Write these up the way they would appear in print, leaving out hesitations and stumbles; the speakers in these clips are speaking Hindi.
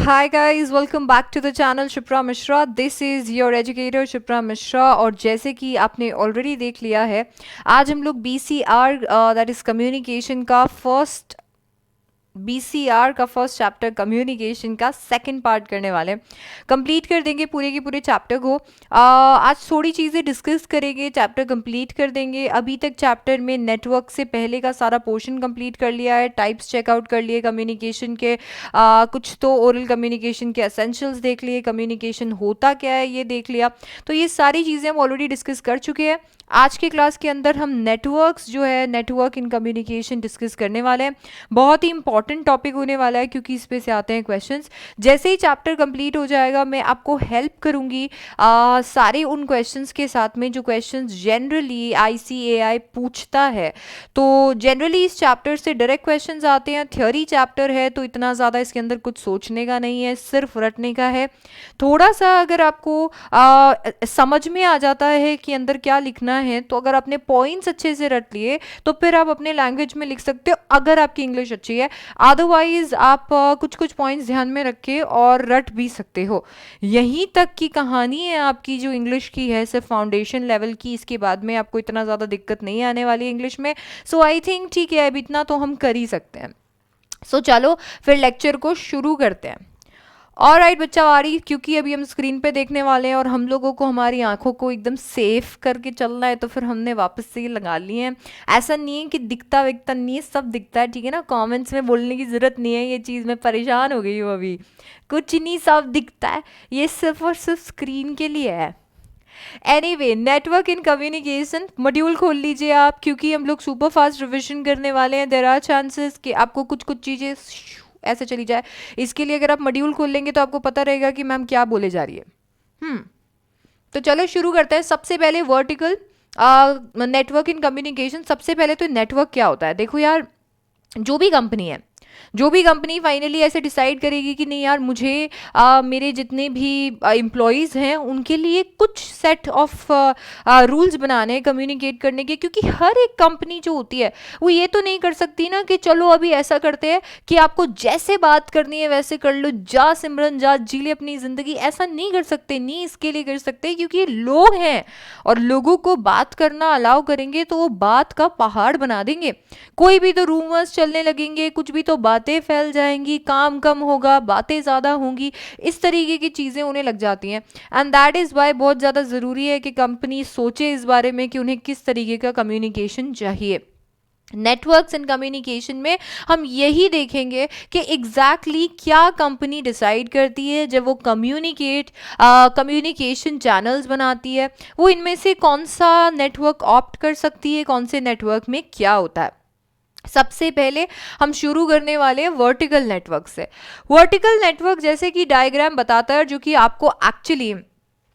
Hi guys, welcome back to the channel Shipra Mishra. This is your educator Shipra Mishra और जैसे कि आपने ऑलरेडी देख लिया है, आज हम लोग BCR दैट इज कम्युनिकेशन का फर्स्ट चैप्टर कम्युनिकेशन का सेकंड पार्ट करने वाले हैं. कंप्लीट कर देंगे पूरे के पूरे चैप्टर को. आज थोड़ी चीज़ें डिस्कस करेंगे, चैप्टर कंप्लीट कर देंगे. अभी तक चैप्टर में नेटवर्क से पहले का सारा पोर्शन कंप्लीट कर लिया है, टाइप्स चेकआउट कर लिए कम्युनिकेशन के, कुछ तो ओरल कम्युनिकेशन के एसेंशियल्स देख लिए, कम्युनिकेशन होता क्या है ये देख लिया. तो ये सारी चीज़ें हम ऑलरेडी डिस्कस कर चुके हैं. आज के क्लास के अंदर हम नेटवर्क्स जो है, नेटवर्क इन कम्युनिकेशन डिस्कस करने वाले हैं. बहुत ही इंपॉर्टेंट टॉपिक होने वाला है क्योंकि इस पे से आते हैं क्वेश्चंस. जैसे ही चैप्टर कंप्लीट हो जाएगा मैं आपको हेल्प करूंगी सारे उन क्वेश्चंस के साथ में जो क्वेश्चंस जनरली ICAI पूछता है. तो जनरली इस चैप्टर से डायरेक्ट क्वेश्चंस आते हैं. थ्योरी चैप्टर है तो इतना ज़्यादा इसके अंदर कुछ सोचने का नहीं है, सिर्फ रटने का है. थोड़ा सा अगर आपको समझ में आ जाता है कि अंदर क्या लिखना है, तो अगर आपने पॉइंट्स अच्छे से रट लिए तो फिर आप अपने लैंग्वेज में लिख सकते हो अगर आपकी इंग्लिश अच्छी है. अदरवाइज आप कुछ कुछ पॉइंट्स ध्यान में रखे और रट भी सकते हो. यहीं तक की कहानी है आपकी जो इंग्लिश की है, सिर्फ फाउंडेशन लेवल की. इसके बाद में आपको इतना ज़्यादा दिक्कत नहीं आने वाली इंग्लिश में. सो आई थिंक ठीक है, अब इतना तो हम कर ही सकते हैं. सो चलो फिर लेक्चर को शुरू करते हैं. ऑलराइट बच्चा वारी, क्योंकि अभी हम स्क्रीन पे देखने वाले हैं और हम लोगों को हमारी आंखों को एकदम सेफ करके चलना है, तो फिर हमने वापस से ये लगा लिए हैं. ऐसा नहीं है कि दिखता विकता नहीं है, सब दिखता है, ठीक है ना. कमेंट्स में बोलने की ज़रूरत नहीं है ये चीज़, मैं परेशान हो गई हूँ अभी. कुछ नहीं, सब दिखता है, ये सिर्फ और सिर्फ स्क्रीन के लिए है. Anyway, network in communication module खोल लीजिए आप, क्योंकि हम लोग सुपर फास्ट रिविजन करने वाले हैं. देयर आर चांसेस कि आपको कुछ कुछ चीज़ें ऐसे चली जाए. इसके लिए अगर आप मॉड्यूल खोल लेंगे तो आपको पता रहेगा कि मैम क्या बोले जा रही है. तो चलो शुरू करते हैं. सबसे पहले वर्टिकल नेटवर्क इन कम्युनिकेशन. सबसे पहले तो नेटवर्क क्या होता है. देखो यार, जो भी कंपनी फाइनली ऐसे डिसाइड करेगी कि नहीं यार, मुझे मेरे जितने भी एम्प्लॉयज़ हैं उनके लिए कुछ सेट ऑफ रूल्स बनाने हैं कम्युनिकेट करने के. क्योंकि हर एक कंपनी जो होती है वो ये तो नहीं कर सकती ना कि चलो अभी ऐसा करते हैं कि आपको जैसे बात करनी है वैसे कर लो, जा सिमरन जा, जी ले अपनी ज़िंदगी. ऐसा नहीं कर सकते, नहीं इसके लिए कर सकते, क्योंकि ये लोग हैं और लोगों को बात करना अलाउ करेंगे तो वो बात का पहाड़ बना देंगे. कोई भी तो रूमर्स चलने लगेंगे, कुछ भी तो बातें फैल जाएंगी, काम कम होगा, बातें ज़्यादा होंगी, इस तरीके की चीज़ें उन्हें लग जाती हैं. एंड दैट इज़ वाई बहुत ज़्यादा ज़रूरी है कि कंपनी सोचे इस बारे में कि उन्हें किस तरीके का कम्युनिकेशन चाहिए. नेटवर्क्स एंड कम्युनिकेशन में हम यही देखेंगे कि एग्जैक्टली क्या कंपनी डिसाइड करती है जब वो कम्युनिकेशन चैनल्स बनाती है. वो इनमें से कौन सा नेटवर्क ऑप्ट कर सकती है, कौन से नेटवर्क में क्या होता है. सबसे पहले हम शुरू करने वाले हैं वर्टिकल नेटवर्क से. वर्टिकल नेटवर्क जैसे कि डायग्राम बताता है, जो कि आपको एक्चुअली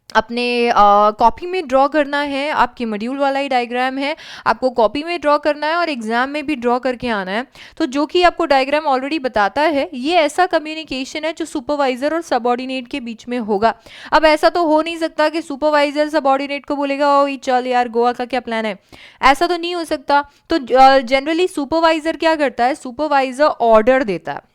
अपने कॉपी में ड्रॉ करना है. आपकी मॉड्यूल वाला ही डायग्राम है, आपको कॉपी में ड्रॉ करना है और एग्जाम में भी ड्रॉ करके आना है. तो जो कि आपको डायग्राम ऑलरेडी बताता है, ये ऐसा कम्युनिकेशन है जो सुपरवाइजर और सबऑर्डिनेट के बीच में होगा. अब ऐसा तो हो नहीं सकता कि सुपरवाइजर सबऑर्डिनेट को बोलेगा ओ चल यार गोवा का क्या प्लान है. ऐसा तो नहीं हो सकता. तो जनरली सुपरवाइजर क्या करता है, सुपरवाइजर ऑर्डर देता है.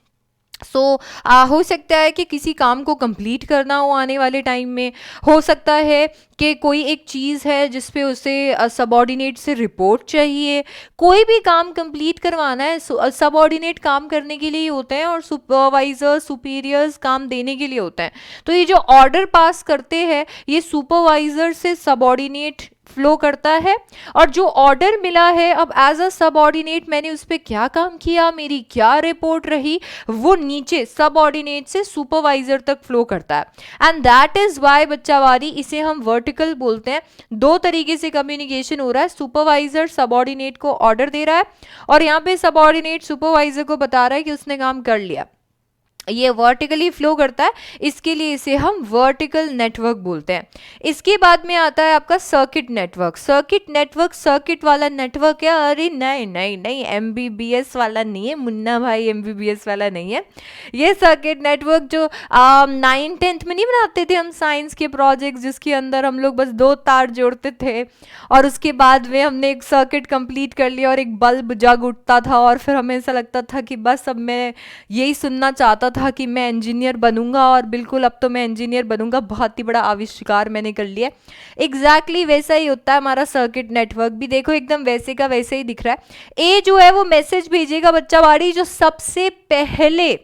हो सकता है कि किसी काम को कंप्लीट करना हो आने वाले टाइम में. हो सकता है कि कोई एक चीज़ है जिस पे उसे सबऑर्डिनेट से रिपोर्ट चाहिए. कोई भी काम कंप्लीट करवाना है, सबऑर्डिनेट काम करने के लिए ही होते हैं और सुपरवाइजर सुपीरियर्स काम देने के लिए होते हैं. तो ये जो ऑर्डर पास करते हैं, ये सुपरवाइजर से सबऑर्डिनेट फ्लो करता है. और जो ऑर्डर मिला है, अब एज अ सबऑर्डिनेट मैंने उस पर क्या काम किया, मेरी क्या रिपोर्ट रही, वो नीचे सबऑर्डिनेट से सुपरवाइजर तक फ्लो करता है. एंड दैट इज वाई बच्चावारी इसे हम वर्टिकल बोलते हैं. दो तरीके से कम्युनिकेशन हो रहा है. सुपरवाइजर सबऑर्डिनेट को ऑर्डर दे रहा है और यहाँ पे सबऑर्डिनेट सुपरवाइजर को बता रहा है कि उसने काम कर लिया. ये वर्टिकली फ्लो करता है, इसके लिए इसे हम वर्टिकल नेटवर्क बोलते हैं. इसके बाद में आता है आपका सर्किट नेटवर्क. सर्किट वाला नेटवर्क है. अरे नहीं नहीं नहीं, MBBS वाला नहीं है मुन्ना भाई, MBBS वाला नहीं है. ये सर्किट नेटवर्क जो 9th-10th में नहीं बनाते थे हम साइंस के प्रोजेक्ट, जिसके अंदर हम लोग बस 2 तार जोड़ते थे और उसके बाद में हमने एक सर्किट कंप्लीट कर लिया और एक बल्ब जग उठता था और फिर हमें ऐसा लगता था कि बस अब मैं यही सुनना चाहता था कि मैं इंजीनियर बनूंगा और बिल्कुल अब तो मैं इंजीनियर बनूंगा, बहुत ही बड़ा आविष्कार मैंने कर लिया। एग्जैक्टली वैसा ही होता है हमारा सर्किट नेटवर्क भी, देखो एकदम वैसे का वैसे ही दिख रहा है। ए जो है वो मैसेज भेजेगा बच्चा बाड़ी, जो सबसे पहले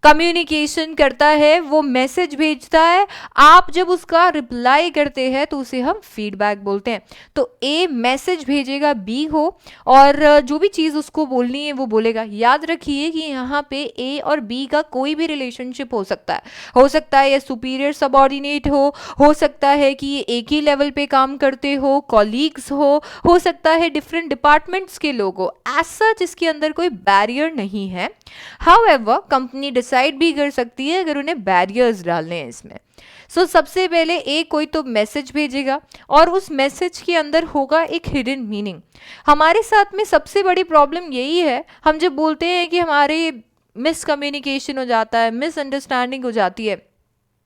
कम्युनिकेशन करता है वो मैसेज भेजता है। आप जब उसका रिप्लाई करते हैं तो उसे हम फीडबैक बोलते हैं। तो ए मैसेज भेजेगा बी को, और जो भी चीज़ उसको बोलनी है वो बोलेगा। याद रखिए कि यहाँ पे ए और बी का कोई भी रिलेशनशिप हो सकता है। हो सकता है ये सुपीरियर सबऑर्डिनेट हो सकता है कि ये एक ही लेवल पे काम करते हो, कॉलीग्स हो सकता है डिफरेंट डिपार्टमेंट्स के लोग हो। एज सच इसके अंदर कोई बैरियर नहीं है। हाउएवर कंपनी डिसाइड भी कर सकती है अगर उन्हें बैरियर्स डालने हैं इसमें। सो सबसे पहले एक कोई तो मैसेज भेजेगा और उस मैसेज के अंदर होगा एक हिडन मीनिंग। हमारे साथ में सबसे बड़ी प्रॉब्लम यही है, हम जब बोलते हैं कि हमारे मिसकम्युनिकेशन हो जाता है, मिसअंडरस्टैंडिंग हो जाती है,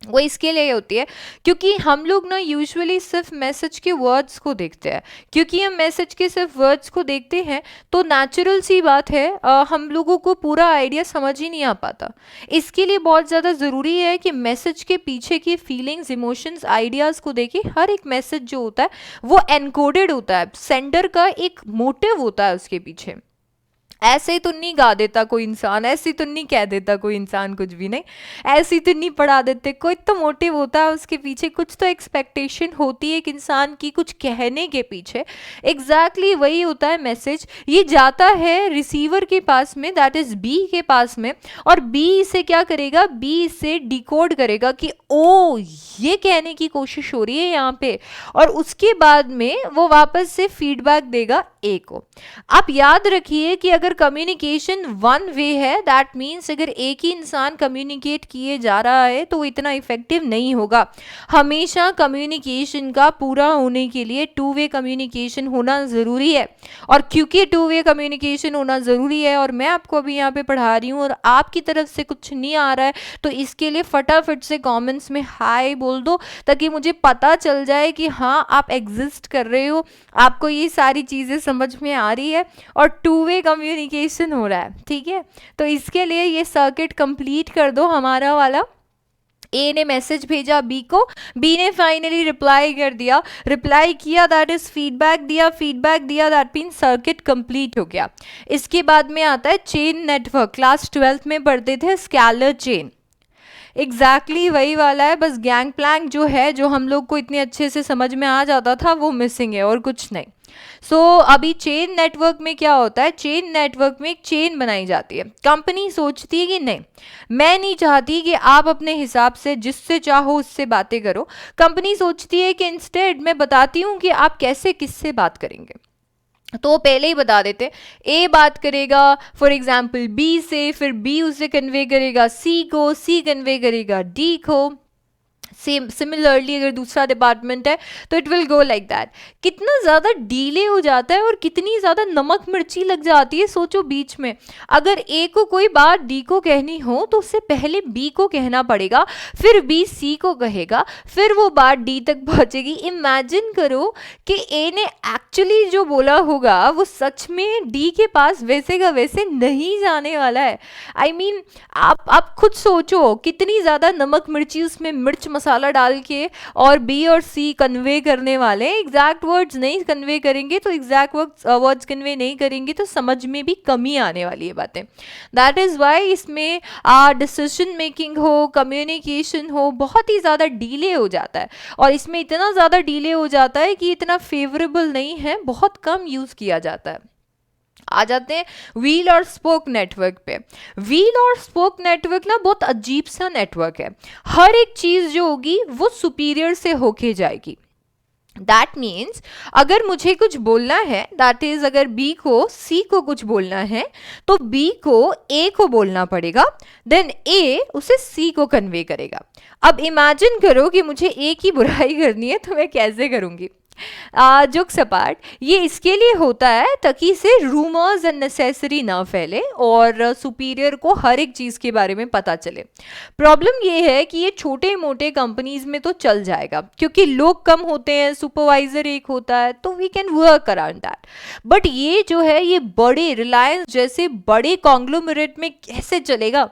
वो इसके लिए होती है क्योंकि हम लोग ना यूजुअली सिर्फ मैसेज के वर्ड्स को देखते हैं। क्योंकि हम मैसेज के सिर्फ वर्ड्स को देखते हैं तो नेचुरल सी बात है हम लोगों को पूरा आइडिया समझ ही नहीं आ पाता। इसके लिए बहुत ज़्यादा ज़रूरी है कि मैसेज के पीछे की फीलिंग्स, इमोशंस, आइडियाज़ को देखें। हर एक मैसेज जो होता है वो एनकोडेड होता है, सेंडर का एक मोटिव होता है उसके पीछे। ऐसे ही तो नहीं गा देता कोई इंसान, ऐसे तो नहीं कह देता कोई इंसान कुछ भी नहीं, ऐसे तो नहीं पढ़ा देते, कोई तो मोटिव होता है उसके पीछे, कुछ तो एक्सपेक्टेशन होती है एक इंसान की कुछ कहने के पीछे। एग्जैक्टली वही होता है मैसेज। ये जाता है रिसीवर के पास में, दैट इज बी के पास में, और बी इसे क्या करेगा, बी इसे डिकोड करेगा कि ओ ये कहने की कोशिश हो रही है यहाँ पे, और उसके बाद में वो वापस से फीडबैक देगा ए को। आप याद रखिए कि अगर कम्युनिकेशन वन वे है, दैट मीन्स अगर एक ही इंसान कम्युनिकेट किए जा रहा है तो वो इतना इफेक्टिव नहीं होगा। हमेशा कम्युनिकेशन का पूरा होने के लिए टू वे कम्युनिकेशन होना ज़रूरी है। और क्योंकि टू वे कम्युनिकेशन होना ज़रूरी है और मैं आपको अभी यहाँ पे पढ़ा रही हूँ और आपकी तरफ से कुछ नहीं आ रहा है, तो इसके लिए फटाफट से कमेंट्स में हाय बोल दो ताकि मुझे पता चल जाए कि हाँ आप एग्जिस्ट कर रहे हो, आपको ये सारी चीज़ें समझ में आ रही है और टू वे कम्युनिकेशन हो रहा है। ठीक है, तो इसके लिए ये सर्किट कंप्लीट कर दो हमारा वाला। ए ने मैसेज भेजा बी को, बी ने फाइनली रिप्लाई कर दिया, रिप्लाई किया दैट इज फीडबैक दिया, फीडबैक दिया दैट मीन सर्किट कंप्लीट हो गया। इसके बाद में आता है चेन नेटवर्क। क्लास 12th में पढ़ते थे स्केलर चेन, एग्जैक्टली वही वाला है, बस गैंग प्लैंक जो है जो हम लोग को इतने अच्छे से समझ में आ जाता था वो मिसिंग है और कुछ नहीं। सो अभी चेन नेटवर्क में क्या होता है, चेन नेटवर्क में एक चेन बनाई जाती है। कंपनी सोचती है कि नहीं, मैं नहीं चाहती कि आप अपने हिसाब से जिससे चाहो उससे बातें करो। कंपनी सोचती है कि इंस्टेड मैं बताती हूँ कि आप कैसे किससे बात करेंगे, तो पहले ही बता देते। ए बात करेगा फॉर एग्जाम्पल बी से, फिर बी उसे कन्वे करेगा सी को, सी कन्वे करेगा डी को। सेम सिमिलरली अगर दूसरा डिपार्टमेंट है तो it will go like that. कितना ज़्यादा डीले हो जाता है और कितनी ज़्यादा नमक मिर्ची लग जाती है, सोचो बीच में। अगर ए को कोई बात डी को कहनी हो तो उससे पहले बी को कहना पड़ेगा, फिर बी सी को कहेगा, फिर वो बात डी तक पहुंचेगी। इमेजिन करो कि ए ने एक्चुअली जो बोला होगा वो सच में डी के पास वैसे का वैसे नहीं जाने वाला है। आई मीन आप खुद सोचो कितनी ज़्यादा नमक मिर्ची उसमें मिर्च मसाला डाल के और बी और सी कन्वे करने वाले, एग्जैक्ट वर्ड्स नहीं कन्वे करेंगे तो एग्जैक्ट वर्ड्स कन्वे नहीं करेंगे तो समझ में भी कमी आने वाली है बातें। दैट इज़ वाई इसमें डिसीजन मेकिंग हो, कम्युनिकेशन हो, बहुत ही ज़्यादा डीले हो जाता है। और इसमें इतना ज़्यादा डीले हो जाता है कि इतना फेवरेबल नहीं है, बहुत कम यूज़ किया जाता है। आ जाते हैं व्हील और स्पोक नेटवर्क पे। व्हील और स्पोक नेटवर्क ना बहुत अजीब सा नेटवर्क है। हर एक चीज जो होगी वो सुपीरियर से होके जाएगी। दैट मीन्स अगर मुझे कुछ बोलना है, दैट इज अगर बी को सी को कुछ बोलना है तो बी को ए को बोलना पड़ेगा, देन ए उसे सी को कन्वे करेगा। अब इमेजिन करो कि मुझे ए की बुराई करनी है तो मैं कैसे करूंगी। जोक्स अपार्ट, ये इसके लिए होता है ताकि इसे रूमर्स अननेसेसरी ना फैले और सुपीरियर को हर एक चीज़ के बारे में पता चले। प्रॉब्लम ये है कि ये छोटे मोटे कंपनीज में तो चल जाएगा क्योंकि लोग कम होते हैं, सुपरवाइजर एक होता है, तो we can work around that. But ये जो है ये बड़े रिलायंस जैसे बड़े कॉन्ग्लोमरेट में कैसे चलेगा,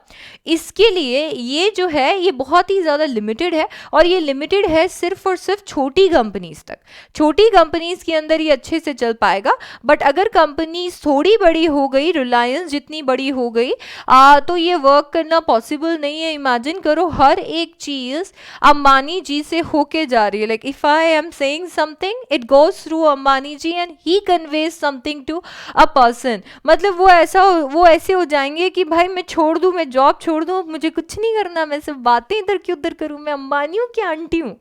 इसके लिए ये जो है ये बहुत ही ज़्यादा लिमिटेड है, और ये लिमिटेड है सिर्फ और सिर्फ छोटी कंपनीज तक। छोटी कंपनीज के अंदर ये अच्छे से चल पाएगा। बट अगर कंपनी थोड़ी बड़ी हो गई, रिलायंस जितनी बड़ी हो गई, तो ये वर्क करना पॉसिबल नहीं है। इमेजिन करो हर एक चीज अंबानी जी से होके जा रही है। Like if I am saying something, it goes through Ambani ji and he conveys something to a person. मतलब वो ऐसे हो जाएंगे कि भाई मैं छोड़ दूं, मैं जॉब छोड़ दूं, मुझे कुछ नहीं करना, मैं सिर्फ बातें इधर की उधर करूं, मैं अंबानी हूं कि आंटी हूं,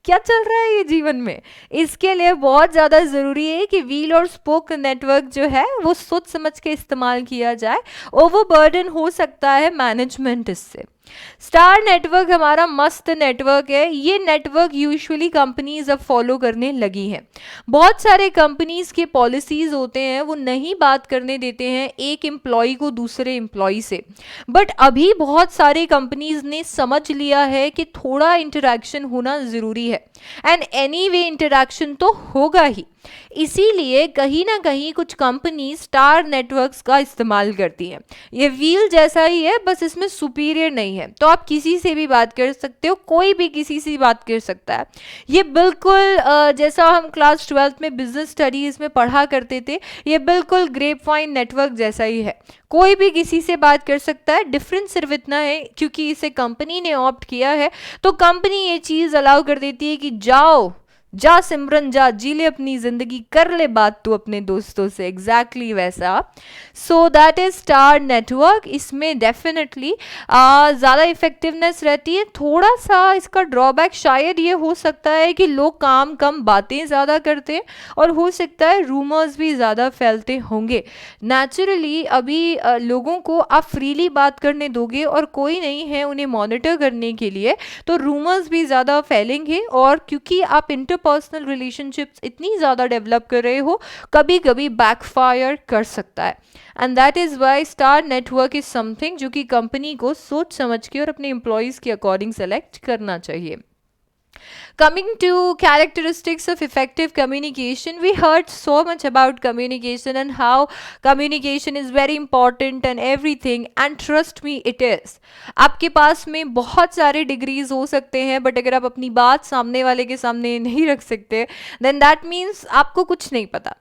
क्या चल रहा है ये जीवन में। इसके लिए बहुत ज़्यादा ज़रूरी है कि व्हील और स्पोक नेटवर्क जो है वो सोच समझ के इस्तेमाल किया जाए। ओवरबर्डन हो सकता है मैनेजमेंट इससे। स्टार नेटवर्क हमारा मस्त नेटवर्क है। ये नेटवर्क यूजुअली कंपनीज अब फॉलो करने लगी हैं। बहुत सारे कंपनीज के पॉलिसीज होते हैं वो नहीं बात करने देते हैं एक एम्प्लॉय को दूसरे एम्प्लॉय से। बट अभी बहुत सारे कंपनीज ने समझ लिया है कि थोड़ा इंटरेक्शन होना ज़रूरी है, एंड एनीवे इंटरेक्शन तो होगा ही। इसीलिए कहीं ना कहीं कुछ कंपनी स्टार नेटवर्क्स का इस्तेमाल करती हैं। ये व्हील जैसा ही है, बस इसमें सुपीरियर नहीं है। तो आप किसी से भी बात कर सकते हो, कोई भी किसी से बात कर सकता है। ये बिल्कुल जैसा हम क्लास 12th में बिजनेस स्टडीज में पढ़ा करते थे, ये बिल्कुल ग्रेपवाइन नेटवर्क जैसा ही है। कोई भी किसी से बात कर सकता है। डिफरेंस सिर्फ इतना है क्योंकि इसे कंपनी ने ऑप्ट किया है, तो कंपनी ये चीज़ अलाउ कर देती है कि जाओ जा सिमरन जा, जी ले अपनी जिंदगी, कर ले बात तू अपने दोस्तों से। एग्जैक्टली वैसा। सो दैट इज स्टार नेटवर्क। इसमें डेफिनेटली ज़्यादा इफेक्टिवनेस रहती है। थोड़ा सा इसका ड्रॉबैक शायद ये हो सकता है कि लोग काम कम बातें ज़्यादा करते हैं, और हो सकता है रूमर्स भी ज़्यादा फैलते होंगे। नेचुरली अभी लोगों को आप फ्रीली बात करने दोगे और कोई नहीं है उन्हें मॉनिटर करने के लिए, तो रूमर्स भी ज़्यादा फैलेंगे। और क्योंकि आप इंटरपर्सनल रिलेशनशिप्स इतनी ज़्यादा डेवलप कर रहे हो, कभी कभी बैकफायर कर सकता है। And that is why star network is something जो कि कंपनी को सोच समझ के और अपने एम्प्लॉयज़ के अकॉर्डिंग सेलेक्ट करना चाहिए। Coming to characteristics of effective communication, we heard so much about communication and how communication is very important and everything, and trust me it is. आपके पास में बहुत सारे डिग्रीज हो सकते हैं, बट अगर आप अपनी बात सामने वाले के सामने नहीं रख सकते, then that means आपको कुछ नहीं पता।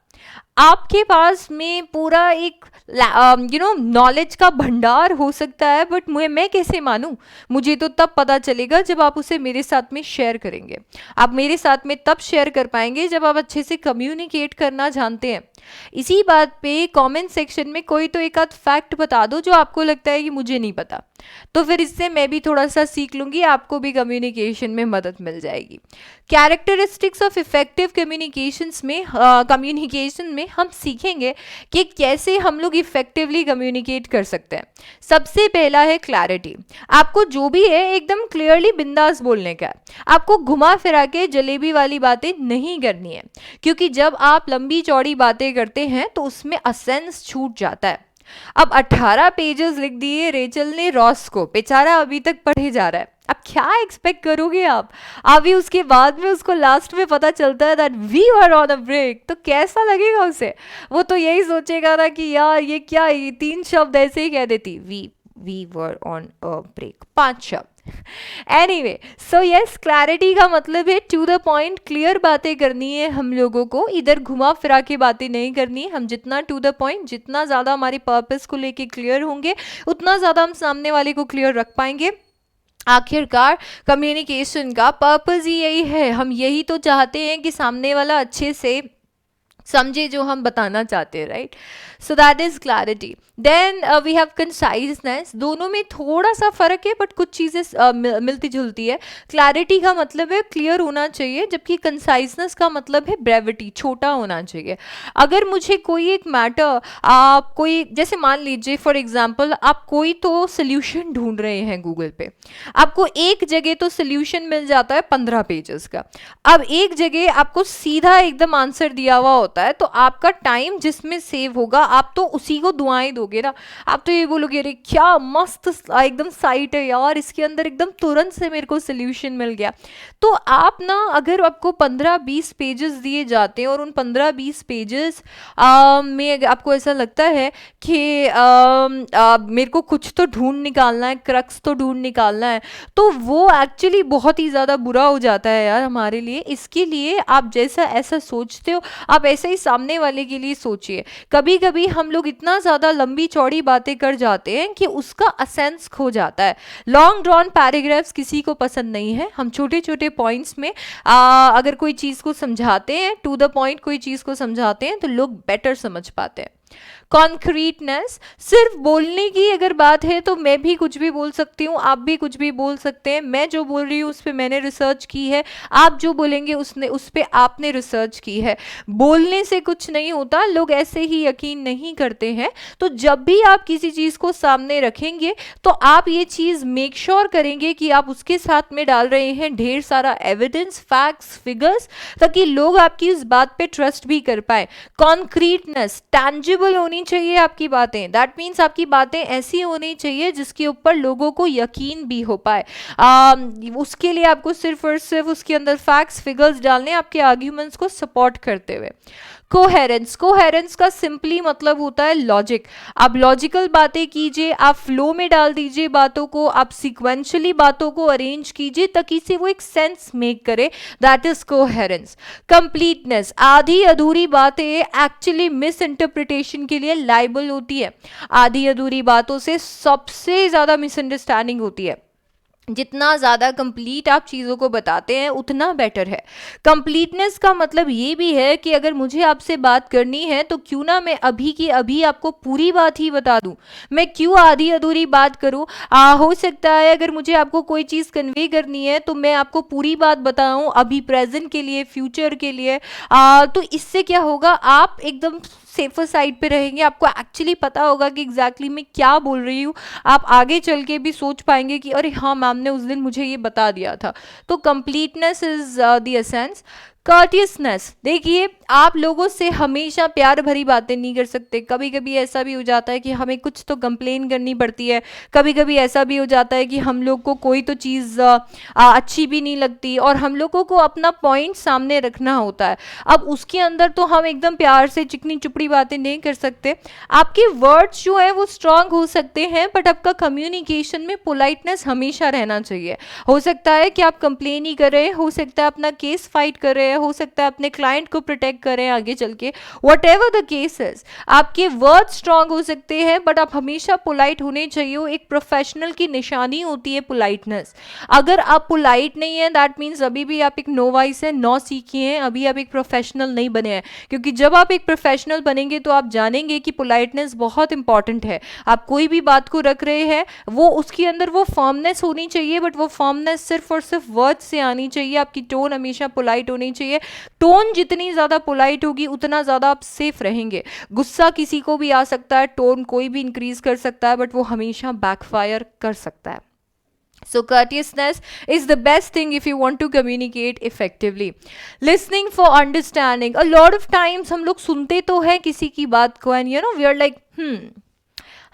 आपके पास में पूरा एक नॉलेज का भंडार हो सकता है, बट मैं कैसे मानूं? मुझे तो तब पता चलेगा जब आप उसे मेरे साथ में शेयर करेंगे। आप मेरे साथ में तब शेयर कर पाएंगे जब आप अच्छे से कम्युनिकेट करना जानते हैं। इसी बात पे कमेंट सेक्शन में कोई तो एक आध फैक्ट बता दो जो आपको लगता है कि मुझे नहीं पता, तो फिर इससे मैं भी थोड़ा सा सीख लूंगी, आपको भी कम्युनिकेशन में मदद मिल जाएगी। कैरेक्टरिस्टिक्स ऑफ इफेक्टिव कम्युनिकेशन में हम सीखेंगे कि कैसे हम लोग इफेक्टिवली कम्युनिकेट कर सकते हैं। सबसे पहला है क्लैरिटी। आपको जो भी है एकदम क्लियरली बिंदास बोलने का है। आपको घुमा फिरा के जलेबी वाली बातें नहीं करनी है, क्योंकि जब आप लंबी चौड़ी बातें करते हैं तो उसमें असेंस छूट जाता है। अब 18 पेजेस लिख दिए रेचल ने रॉस को, बेचारा अभी तक पढ़े जा रहा है। अब क्या एक्सपेक्ट करोगे आप? अभी उसके बाद में उसको लास्ट में पता चलता है that we were on a break, तो कैसा लगेगा उसे? वो तो यही सोचेगा ना कि यार ये क्या, ये 3 शब्द ऐसे ही कह देती, we were on a break, 5 शब्द। एनीवे, सो यस, क्लैरिटी का मतलब है टू द पॉइंट, क्लियर बातें करनी है हम लोगों को, इधर घुमा फिरा के बातें नहीं करनी। हम जितना टू द पॉइंट, जितना ज़्यादा हमारे पर्पस को लेके क्लियर होंगे, उतना ज़्यादा हम सामने वाले को क्लियर रख पाएंगे। आखिरकार कम्युनिकेशन का पर्पस ही यही है। हम यही तो चाहते हैं कि सामने वाला अच्छे से समझे जो हम बताना चाहते हैं, right? So that is clarity. Then we have conciseness. दोनों में थोड़ा सा फर्क है बट कुछ चीजें मिलती जुलती है. क्लैरिटी का मतलब है क्लियर होना चाहिए, जबकि कंसाइजनेस का मतलब है ब्रेविटी, छोटा होना चाहिए. अगर मुझे कोई एक मैटर, आप कोई जैसे मान लीजिए फॉर एग्जांपल आप कोई तो सोल्यूशन ढूंढ रहे हैं गूगल पे, आपको एक जगह तो सोल्यूशन मिल जाता है 15 पेजेस का. अब एक जगह आपको सीधा एकदम आंसर दिया हुआ होता है, तो आपका टाइम जिसमें सेव होगा आप तो उसी को दुआएं दोगे ना. आप तो ये बोलोगे अरे क्या मस्त एकदम साइट है यार, इसके अंदर एकदम तुरंत से मेरे को सोल्यूशन मिल गया. तो आप ना अगर आपको 15-20 पेजेस दिए जाते हैं और उन 15-20 पेजेस में आपको ऐसा लगता है कि मेरे को कुछ तो ढूंढ निकालना है, क्रक्स तो ढूंढ निकालना है, तो वो एक्चुअली बहुत ही ज़्यादा बुरा हो जाता है यार हमारे लिए. इसके लिए आप जैसा ऐसा सोचते हो आप ऐसा ही सामने वाले के लिए सोचिए. कभी कभी हम लोग इतना ज़्यादा लंबी चौड़ी बातें कर जाते हैं कि उसका असेंस खो जाता है. लॉन्ग ड्रॉन पैराग्राफ्स किसी को पसंद नहीं है. हम छोटे छोटे पॉइंट्स में अगर कोई चीज़ को समझाते हैं, टू द पॉइंट कोई चीज़ को समझाते हैं, तो लोग बेटर समझ पाते हैं. कॉन्क्रीटनेस, सिर्फ बोलने की अगर बात है तो मैं भी कुछ भी बोल सकती हूँ, आप भी कुछ भी बोल सकते हैं. मैं जो बोल रही हूँ उस पर मैंने रिसर्च की है, आप जो बोलेंगे उस पर आपने रिसर्च की है. बोलने से कुछ नहीं होता, लोग ऐसे ही यकीन नहीं करते हैं. तो जब भी आप किसी चीज़ को सामने रखेंगे तो आप ये चीज़ मेक श्योर करेंगे कि आप उसके साथ में डाल रहे हैं ढेर सारा एविडेंस, फैक्ट्स, फिगर्स, ताकि लोग आपकी इस बात पे ट्रस्ट भी कर पाए. कॉन्क्रीटनेस, टैंजिबल होनी चाहिए आपकी बातें. दैट मीन्स आपकी बातें ऐसी होनी चाहिए जिसके ऊपर लोगों को यकीन भी हो पाए. उसके लिए आपको सिर्फ और सिर्फ उसके अंदर फैक्ट्स, फिगर्स डालने, आपके आर्ग्यूमेंट्स को सपोर्ट करते हुए. कोहेरेंस, कोहेरेंस का सिंपली मतलब होता है लॉजिक. आप लॉजिकल बातें कीजिए, आप फ्लो में डाल दीजिए बातों को, आप सिक्वेंशली बातों को अरेंज कीजिए ताकि से वो एक सेंस मेक करे. That is coherence. कंप्लीटनेस, आधी अधूरी बातें एक्चुअली मिस इंटरप्रिटेशन के लिए लायबल होती है. आधी अधूरी बातों से सबसे ज्यादा मिसअंडरस्टैंडिंग होती है. जितना ज़्यादा कंप्लीट आप चीज़ों को बताते हैं उतना बेटर है. कंप्लीटनेस का मतलब ये भी है कि अगर मुझे आपसे बात करनी है तो क्यों ना मैं अभी की अभी आपको पूरी बात ही बता दूं, मैं क्यों आधी अधूरी बात करूं. हो सकता है अगर मुझे आपको कोई चीज़ कन्वे करनी है तो मैं आपको पूरी बात बताऊं अभी प्रेजेंट के लिए, फ्यूचर के लिए. तो इससे क्या होगा, आप एकदम सेफर साइड पे रहेंगे. आपको एक्चुअली पता होगा कि एग्जैक्टली मैं क्या बोल रही हूँ. आप आगे चल के भी सोच पाएंगे कि अरे हाँ मैम ने उस दिन मुझे ये बता दिया था. तो कंप्लीटनेस इज द एसेंस. कर्टियसनेस, देखिए आप लोगों से हमेशा प्यार भरी बातें नहीं कर सकते. कभी कभी ऐसा भी हो जाता है कि हमें कुछ तो कंप्लेन करनी पड़ती है. कभी कभी ऐसा भी हो जाता है कि हम लोग को कोई तो चीज़ अच्छी भी नहीं लगती और हम लोगों को अपना पॉइंट सामने रखना होता है. अब उसके अंदर तो हम एकदम प्यार से चिकनी चुपड़ी बातें नहीं कर सकते. आपके वर्ड्स जो है वो स्ट्रांग हो सकते हैं बट आपका कम्युनिकेशन में पोलाइटनेस हमेशा रहना चाहिए. हो सकता है कि आप कंप्लेन ही कर रहे हैं, हो सकता है अपना केस फाइट कर रहे हैं, हो सकता है अपने क्लाइंट को प्रोटेक्ट करें आगे चल के. What ever the case is, आपके वर्ड स्ट्रांग हो सकते हैं बट आप हमेशा पोलाइट होने चाहिए. एक प्रोफेशनल की निशानी होती है पोलाइटनेस. अगर आप पोलाइट नहीं है दैट मीन्स अभी भी आप एक नोवाइस है, नौ सीखी हैं, अभी आप एक प्रोफेशनल नहीं बने हैं. क्योंकि जब आप एक प्रोफेशनल बनेंगे तो आप जानेंगे कि पोलाइटनेस बहुत इंपॉर्टेंट है. आप कोई भी बात को रख रहे हैं वो उसके अंदर वो फर्मनेस होनी चाहिए बट वो फर्मनेस सिर्फ और सिर्फ वर्ड से आनी चाहिए. आपकी टोन हमेशा पोलाइट होनी चाहिए. टोन जितनी ज्यादा पोलाइट होगी उतना ज्यादा आप सेफ रहेंगे. गुस्सा किसी को भी आ सकता है, टोन कोई भी इंक्रीज कर सकता है बट वो हमेशा बैकफायर कर सकता है. So courteousness is the best thing if you want to communicate effectively. Listening for understanding. A lot of times हम लोग सुनते तो है किसी की बात को and you know we are like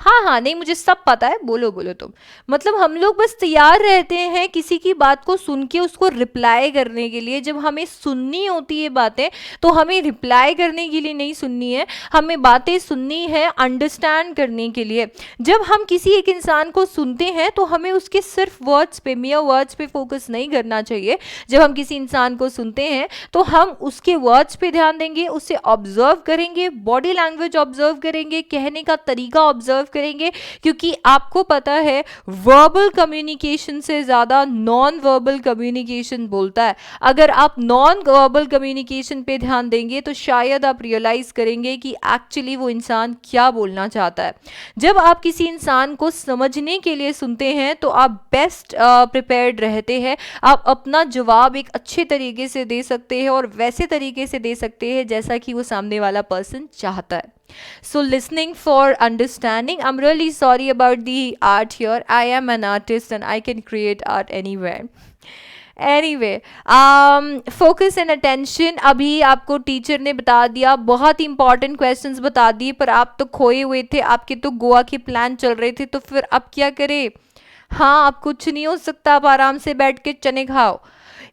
हाँ हाँ नहीं मुझे सब पता है, बोलो बोलो तुम. मतलब हम लोग बस तैयार रहते हैं किसी की बात को सुन के उसको रिप्लाई करने के लिए. जब हमें सुननी होती है बातें तो हमें रिप्लाई करने के लिए नहीं सुननी है, हमें बातें सुननी है अंडरस्टैंड करने के लिए. जब हम किसी एक इंसान को सुनते हैं तो हमें उसके सिर्फ वर्ड्स पे, मियर वर्ड्स पे फोकस नहीं करना चाहिए. जब हम किसी इंसान को सुनते हैं तो हम उसके वर्ड्स पे ध्यान देंगे, उसे ऑब्जर्व करेंगे, बॉडी लैंग्वेज ऑब्जर्व करेंगे, कहने का तरीका ऑब्जर्व ऑब्जर्व करेंगे, क्योंकि आपको पता है वर्बल कम्युनिकेशन से ज़्यादा नॉन वर्बल कम्युनिकेशन बोलता है। अगर आप नॉन वर्बल कम्युनिकेशन पे ध्यान देंगे तो शायद आप रियलाइज़ करेंगे कि एक्चुअली वो इंसान क्या बोलना चाहता है। जब आप किसी इंसान को समझने के लिए सुनते हैं तो आप बेस्ट प्रिपेयर्ड रहते हैं, आप अपना जवाब एक अच्छे तरीके से दे सकते हैं और वैसे तरीके से दे सकते हैं जैसा कि वो सामने वाला पर्सन चाहता है। So listening for understanding. I'm really sorry about the art here. I am an artist and I can create art anywhere. Anyway, focus and attention. अभी आपको टीचर ने बता दिया, बहुत इंपॉर्टेंट क्वेश्चंस बता दिए, पर आप तो खोए हुए थे, आपके तो गोवा के प्लान चल रहे थे, तो फिर आप क्या करें? हाँ, अब कुछ नहीं हो सकता, आप आराम से बैठ के चने खाओ।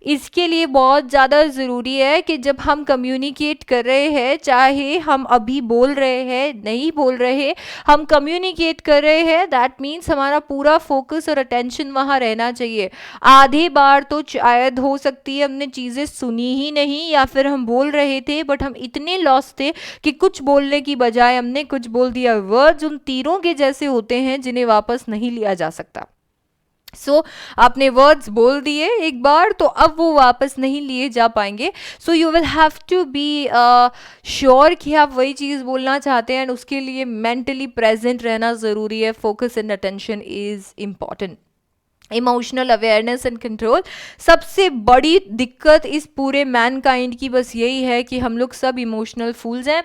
इसके लिए बहुत ज़्यादा ज़रूरी है कि जब हम कम्युनिकेट कर रहे हैं, चाहे हम अभी बोल रहे हैं नहीं बोल रहे, हम कम्युनिकेट कर रहे हैं, दैट मीन्स हमारा पूरा फोकस और अटेंशन वहाँ रहना चाहिए। आधे बार तो शायद हो सकती है हमने चीज़ें सुनी ही नहीं, या फिर हम बोल रहे थे बट हम इतने लॉस थे कि कुछ बोलने की बजाय हमने कुछ बोल दिया। वर्ड्स उन तीरों के जैसे होते हैं जिन्हें वापस नहीं लिया जा सकता। आपने वर्ड्स बोल दिए एक बार तो अब वो वापस नहीं लिए जा पाएंगे। So you will have to be sure कि आप वही चीज़ बोलना चाहते हैं, एंड उसके लिए मेंटली प्रेजेंट रहना ज़रूरी है। Focus and attention is important. Emotional awareness and control. सबसे बड़ी दिक्कत इस पूरे मैनकाइंड की बस यही है कि हम लोग सब इमोशनल फूल्स हैं।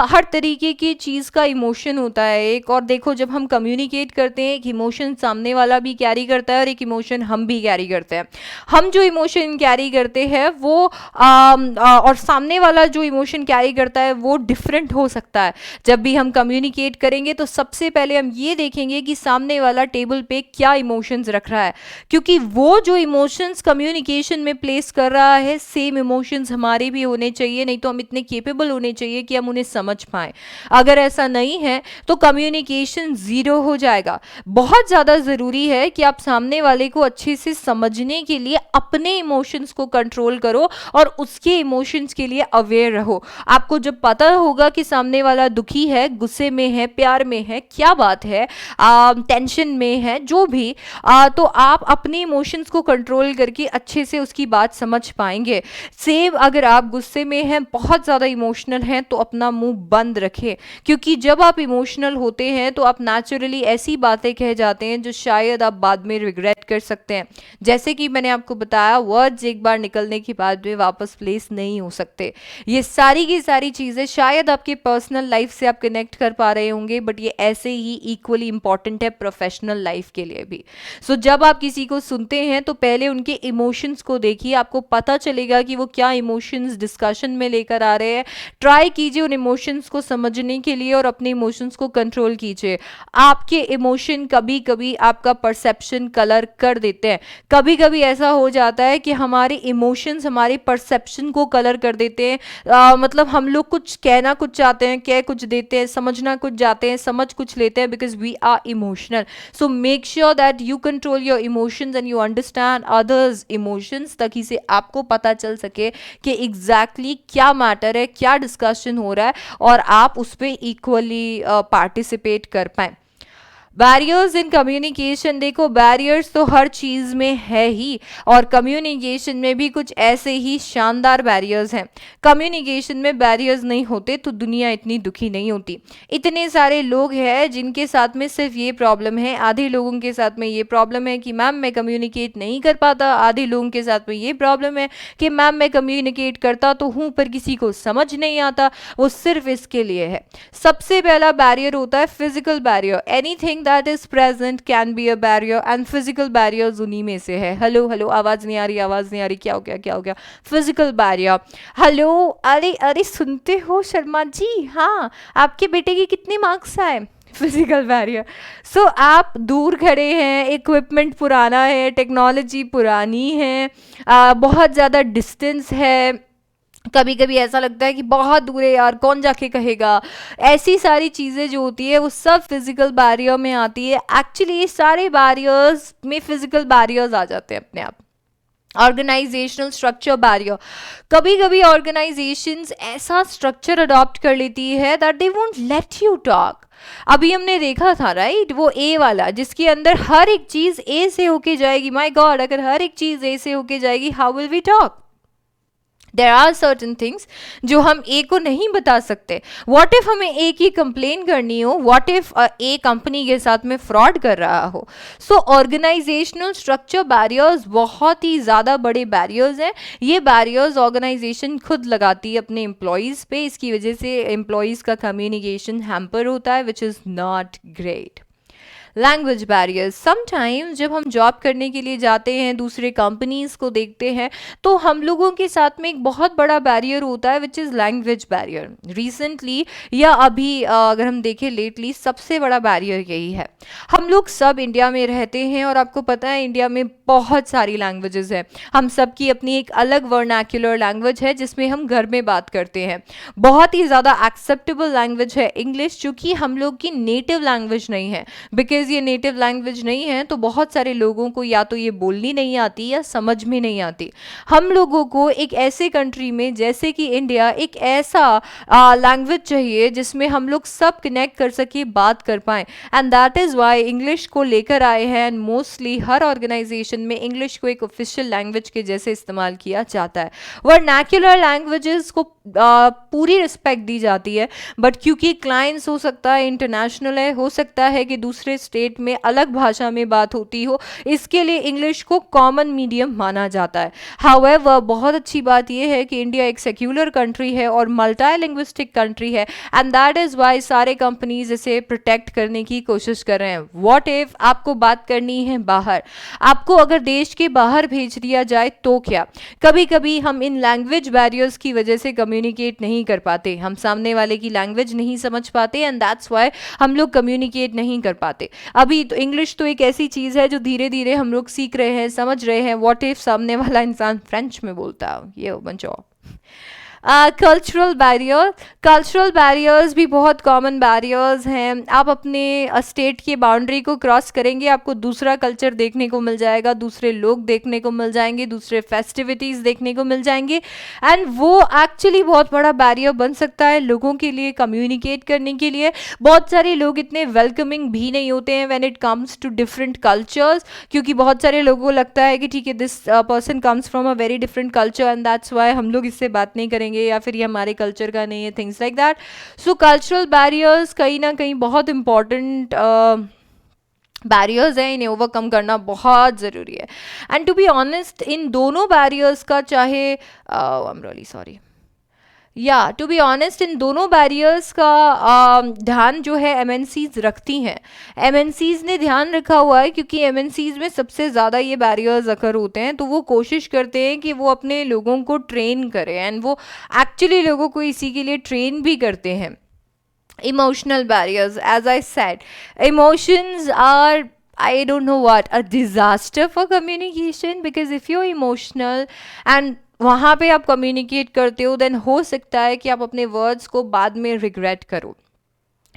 हर तरीके की चीज़ का इमोशन होता है एक, और देखो जब हम कम्युनिकेट करते हैं एक इमोशन सामने वाला भी कैरी करता है और एक इमोशन हम भी कैरी करते हैं। हम जो इमोशन कैरी करते हैं वो और सामने वाला जो इमोशन कैरी करता है वो डिफरेंट हो सकता है। जब भी हम कम्युनिकेट करेंगे तो सबसे पहले हम ये देखेंगे कि सामने वाला टेबल पे क्या इमोशंस रख रहा है, क्योंकि वो जो इमोशंस कम्युनिकेशन में प्लेस कर रहा है सेम इमोशंस हमारे भी होने चाहिए, नहीं तो हम इतने केपेबल होने चाहिए कि हम उन्हें समझ पाएं। अगर ऐसा नहीं है तो कम्युनिकेशन जीरो हो जाएगा। बहुत ज़्यादा ज़रूरी है कि आप सामने वाले को अच्छे से समझने के लिए अपने इमोशंस को कंट्रोल करो और उसके इमोशंस के लिए अवेयर रहो। आपको जब पता होगा कि सामने वाला दुखी है, गुस्से में है, प्यार में है, क्या बात है, टेंशन में है, जो भी तो आप अपने इमोशंस को कंट्रोल करके अच्छे से उसकी बात समझ पाएंगे। सेम अगर आप गुस्से में हैं, बहुत ज़्यादा इमोशनल हैं, तो अपना मुंह बंद रखें, क्योंकि जब आप इमोशनल होते हैं तो आप नेचुरली ऐसी बातें कह जाते हैं जो शायद आप बाद में रिग्रेट कर सकते हैं। जैसे कि मैंने आपको बताया, वर्ड्स एक बार निकलने के बाद वे वापस प्लेस नहीं हो सकते। ये सारी की सारी चीज़ें शायद आपके पर्सनल लाइफ से आप कनेक्ट कर पा रहे होंगे, बट ये ऐसे ही इक्वली इंपॉर्टेंट है प्रोफेशनल लाइफ के लिए भी। जब आप किसी को सुनते हैं तो पहले उनके इमोशंस को देखिए, आपको पता चलेगा कि वो क्या इमोशंस डिस्कशन में लेकर आ रहे हैं। ट्राई कीजिए उन इमोशंस को समझने के लिए और अपने इमोशंस को कंट्रोल कीजिए। आपके इमोशन कभी कभी आपका परसेप्शन कलर कर देते हैं। कभी कभी ऐसा हो जाता है कि हमारे इमोशंस हमारे परसेप्शन को कलर कर देते हैं। मतलब हम लोग कुछ कहना कुछ चाहते हैं, कह कुछ देते हैं, समझना कुछ जाते हैं, समझ कुछ लेते हैं, because we are emotional. So make sure that you control your emotions and you understand others emotions, ताकि से आपको पता चल सके कि एग्जैक्टली क्या मैटर है, क्या डिस्कशन हो रहा है, और आप उस पर इक्वली पार्टिसिपेट कर पाएं। Barriers in communication. देखो, बैरियर्स तो हर चीज़ में है ही, और कम्युनिकेशन में भी कुछ ऐसे ही शानदार बैरियर्स हैं। कम्युनिकेशन में बैरियर्स नहीं होते तो दुनिया इतनी दुखी नहीं होती। इतने सारे लोग हैं जिनके साथ में सिर्फ ये प्रॉब्लम है। आधे लोगों के साथ में ये प्रॉब्लम है कि मैम मैं कम्युनिकेट नहीं कर पाता, आधे लोगों के साथ में ये प्रॉब्लम है कि मैम मैं कम्युनिकेट करता तो हूँ पर किसी को समझ नहीं आता। वो सिर्फ इसके लिए है। सबसे पहला बैरियर होता है physical barrier. Anything that is present can be a barrier, and physical barriers उन्हीं में से है। हेलो हेलो, आवाज नहीं आ रही, आवाज नहीं आ रही, क्या हो गया, क्या हो गया? Physical barrier. हेलो, अरे अरे सुनते हो शर्मा जी? हाँ, आपके बेटे के कितने मार्क्स आए? Physical barrier. सो आप दूर खड़े हैं, इक्विपमेंट पुराना है, टेक्नोलॉजी पुरानी है, बहुत ज़्यादा डिस्टेंस है, कभी कभी ऐसा लगता है कि बहुत दूर है यार, कौन जाके कहेगा। ऐसी सारी चीज़ें जो होती है वो सब फिजिकल बैरियर में आती है। एक्चुअली ये सारे बैरियर्स में फिजिकल बैरियर्स आ जाते हैं अपने आप। ऑर्गेनाइजेशनल स्ट्रक्चर बैरियर, कभी कभी ऑर्गेनाइजेशंस ऐसा स्ट्रक्चर अडॉप्ट कर लेती है that they won't let you talk. अभी हमने देखा था राइट, वो ए वाला जिसके अंदर हर एक चीज ए से होके जाएगी। माय गॉड, अगर हर एक चीज ए से होके जाएगी, how will we talk? There are certain things जो हम ए को नहीं बता सकते। वॉट इफ हमें ए की कंप्लेन करनी हो, वॉट इफ ए कंपनी के साथ में फ्रॉड कर रहा हो। सो ऑर्गेनाइजेशनल स्ट्रक्चर बैरियर्स बहुत ही ज़्यादा बड़े बैरियर्स हैं। ये बैरियर्स ऑर्गेनाइजेशन खुद लगाती है अपने एम्प्लॉयज़ पे, इसकी वजह से एम्प्लॉयज़ का कम्युनिकेशन हैम्पर होता है, which is not great. Language barriers, sometimes जब हम जॉब करने के लिए जाते हैं, दूसरे कंपनीज को देखते हैं, तो हम लोगों के साथ में एक बहुत बड़ा बैरियर होता है which is language barrier. Recently या अभी अगर हम देखें लेटली, सबसे बड़ा बैरियर यही है। हम लोग सब इंडिया में रहते हैं और आपको पता है इंडिया में बहुत सारी लैंग्वेजेस हैं। हम सब की अपनी एक अलग वर्नाक्युलर लैंग्वेज है जिसमें हम घर में बात करते हैं। बहुत ही ज़्यादा एक्सेप्टेबल लैंग्वेज है इंग्लिश, जो कि हम लोग की नेटिव लैंग्वेज नहीं है। बिकॉज ये नेटिव लैंग्वेज नहीं है तो बहुत सारे लोगों को या तो ये बोलनी नहीं आती या समझ में नहीं आती। हम लोगों को एक ऐसे कंट्री में जैसे कि इंडिया एक ऐसा लैंग्वेज चाहिए जिसमें हम लोग सब कनेक्ट कर सके, बात कर पाएँ, and that is why English को लेकर आए हैं। एंड मोस्टली हर ऑर्गेनाइजेशन में इंग्लिश को एक ऑफिशियल लैंग्वेज के जैसे इस्तेमाल किया जाता है। वर्नाक्युलर लैंग्वेजेस को पूरी रिस्पेक्ट दी जाती है, बट क्योंकि क्लाइंट्स हो सकता है इंटरनेशनल है, हो सकता है कि दूसरे स्टेट में अलग भाषा में बात होती हो, इसके लिए इंग्लिश को कॉमन मीडियम माना जाता है। हाउएवर बहुत अच्छी बात यह है कि इंडिया एक सेक्युलर कंट्री है और मल्टी लिंग्विस्टिक कंट्री है, एंड दैट इज़ वाई सारे कंपनीज इसे प्रोटेक्ट करने की कोशिश कर रहे हैं। व्हाट इफ आपको बात करनी है बाहर, आपको अगर देश के बाहर भेज दिया जाए तो क्या? कभी कभी हम इन लैंग्वेज बैरियर्स की वजह से कम्युनिकेट नहीं कर पाते, हम सामने वाले की लैंग्वेज नहीं समझ पाते, एंड दैट्स व्हाई हम लोग कम्युनिकेट नहीं कर पाते। अभी तो इंग्लिश तो एक ऐसी चीज़ है जो धीरे धीरे हम लोग सीख रहे हैं, समझ रहे हैं। व्हाट इफ सामने वाला इंसान फ्रेंच में बोलता है, ये बंचो। कल्चरल बैरियर, कल्चरल बैरियर्स भी बहुत कॉमन बैरियर्स हैं। आप अपने स्टेट की बाउंड्री को क्रॉस करेंगे, आपको दूसरा कल्चर देखने को मिल जाएगा, दूसरे लोग देखने को मिल जाएंगे, दूसरे फेस्टिविटीज़ देखने को मिल जाएंगे, एंड वो एक्चुअली बहुत बड़ा बैरियर बन सकता है लोगों के लिए कम्युनिकेट करने के लिए। बहुत सारे लोग इतने वेलकमिंग भी नहीं होते हैं when it comes to different cultures, क्योंकि बहुत सारे लोगों को लगता है कि ठीक है this person comes from a very different culture and that's why हम लोग इससे बात नहीं करेंगे, या फिर ये हमारे कल्चर का नहीं है, things like that. So cultural barriers कहीं ना कहीं बहुत इंपॉर्टेंट बैरियर्स हैं, इन्हें ओवरकम करना बहुत ज़रूरी है। And to be honest in दोनों बैरियर्स का, चाहे आई एम रियली सॉरी, या टू बी ऑनेस्ट इन दोनों बैरियर्स का ध्यान जो है एमएनसीज रखती हैं। एमएनसीज ने ध्यान रखा हुआ है क्योंकि एमएनसीज में सबसे ज़्यादा ये बैरियर्स अकर होते हैं, तो वो कोशिश करते हैं कि वो अपने लोगों को ट्रेन करें, एंड वो एक्चुअली लोगों को इसी के लिए ट्रेन भी करते हैं। Emotional barriers, as I said, emotions are I don't know what, a disaster for communication, because if you're emotional and वहाँ पे आप कम्युनिकेट करते हो, देन हो सकता है कि आप अपने वर्ड्स को बाद में रिग्रेट करो।